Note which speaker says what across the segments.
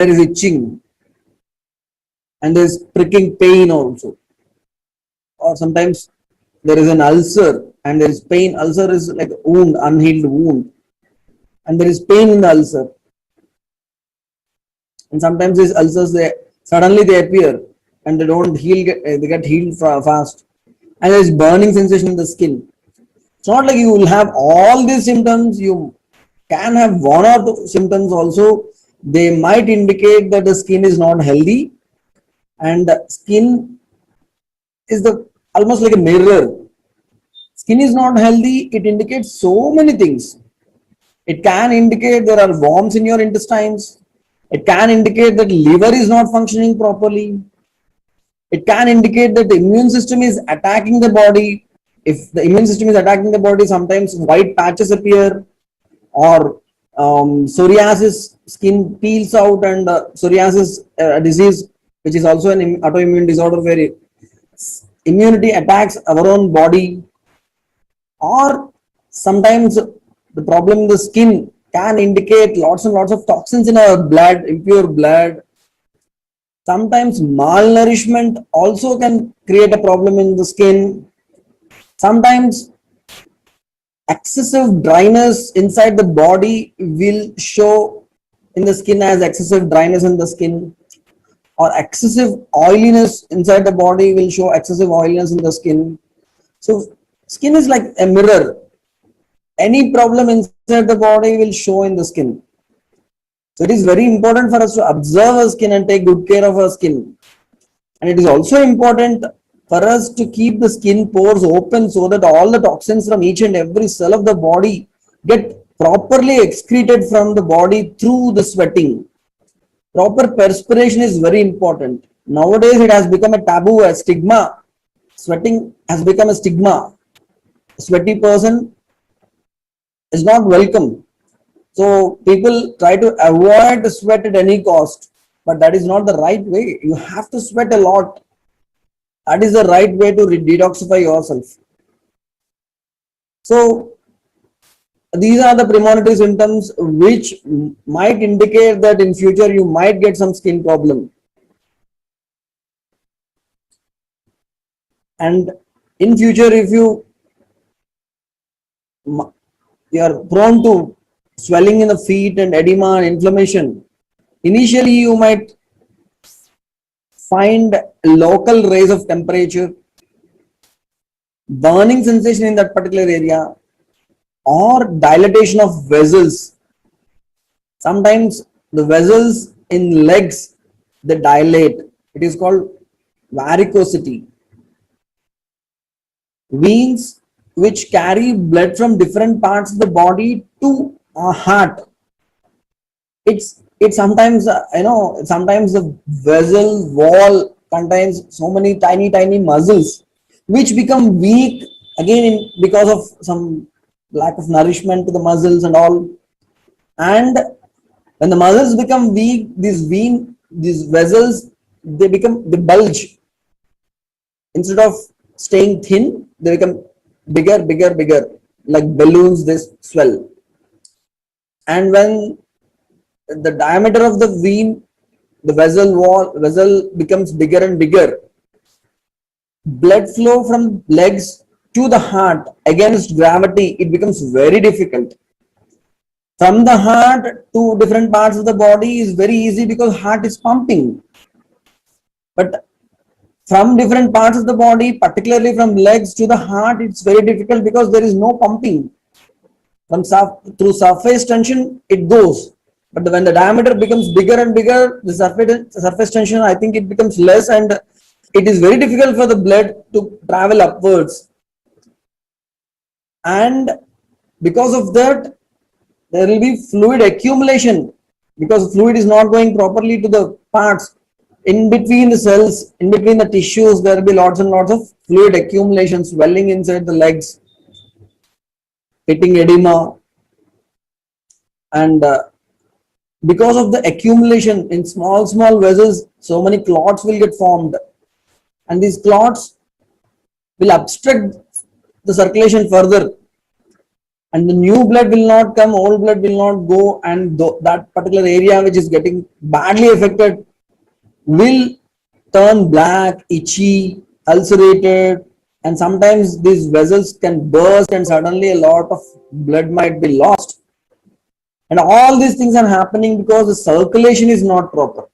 Speaker 1: there is itching and there is pricking pain also, or sometimes there is an ulcer and there is pain. Ulcer is like a wound, unhealed wound, and there is pain in the ulcer. And sometimes these ulcers, they suddenly they appear and they don't heal, they get healed fast, and there is burning sensation in the skin. It's not like you will have all these symptoms. You can have one or two symptoms also. They might indicate that the skin is not healthy, and the skin is the almost like a mirror. Skin is not healthy, it indicates so many things. It can indicate there are worms in your intestines. It can indicate that liver is not functioning properly. It can indicate that the immune system is attacking the body. If the immune system is attacking the body, sometimes white patches appear, or psoriasis, skin peels out, and psoriasis disease, which is also an autoimmune disorder where immunity attacks our own body. Or sometimes the problem in the skin can indicate lots and lots of toxins in our blood, impure blood. Sometimes malnourishment also can create a problem in the skin. Sometimes excessive dryness inside the body will show in the skin as excessive dryness in the skin, or excessive oiliness inside the body will show excessive oiliness in the skin. So skin is like a mirror. Any problem inside the body will show in the skin. So it is very important for us to observe our skin and take good care of our skin. And it is also important for us to keep the skin pores open so that all the toxins from each and every cell of the body get properly excreted from the body through the sweating. Proper perspiration is very important. Nowadays it has become a taboo, a stigma. Sweating has become a stigma. A sweaty person is not welcome. So people try to avoid sweat at any cost, but that is not the right way. You have to sweat a lot. That is the right way to detoxify yourself. So these are the premonitory symptoms which might indicate that in future you might get some skin problem. And in future, if you are prone to swelling in the feet and edema and inflammation, initially you might find local raise of temperature, burning sensation in that particular area, or dilatation of vessels. Sometimes the vessels in legs, they dilate. It is called varicosity. Veins which carry blood from different parts of the body to a heart. It's sometimes sometimes the vessel wall contains so many tiny muscles which become weak again because of some lack of nourishment to the muscles and all. And when the muscles become weak, these vessels, they bulge. Instead of staying thin, they become bigger, like balloons. They swell. And when the diameter of the vein, the vessel becomes bigger and bigger, blood flow from legs to the heart against gravity, it becomes very difficult. From the heart to different parts of the body is very easy because heart is pumping. But from different parts of the body, particularly from legs to the heart, it's very difficult because there is no pumping. Through surface tension, it goes. But when the diameter becomes bigger and bigger, the surface tension, I think it becomes less, and it is very difficult for the blood to travel upwards. And because of that, there will be fluid accumulation because fluid is not going properly to the parts. In between the cells, in between the tissues, there will be lots and lots of fluid accumulation, swelling inside the legs, hitting edema, and because of the accumulation in small vessels, so many clots will get formed, and these clots will obstruct the circulation further. and the new blood will not come, old blood will not go, and that particular area which is getting badly affected will turn black, itchy, ulcerated, and sometimes these vessels can burst and suddenly a lot of blood might be lost. And all these things are happening because the circulation is not proper.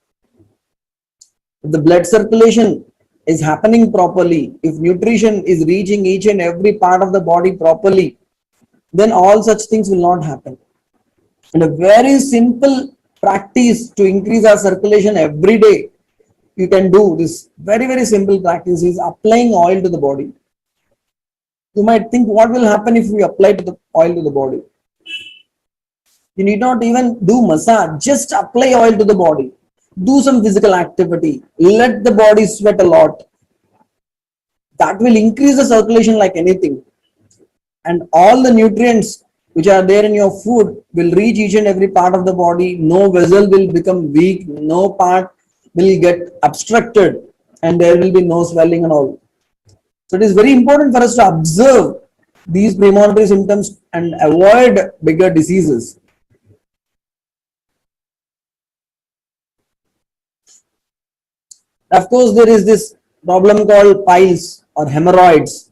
Speaker 1: If the blood circulation is happening properly, if nutrition is reaching each and every part of the body properly, then all such things will not happen. And a very simple practice to increase our circulation every day, you can do this very simple practice is applying oil to the body. You might think, what will happen if we apply to the oil to the body? You need not even do massage, just apply oil to the body. Do some physical activity, let the body sweat a lot. That will increase the circulation like anything. And all the nutrients which are there in your food will reach each and every part of the body. No vessel will become weak, no part will get obstructed, and there will be no swelling and all. So it is very important for us to observe these premonitory symptoms and avoid bigger diseases. Of course, there is this problem called piles or hemorrhoids.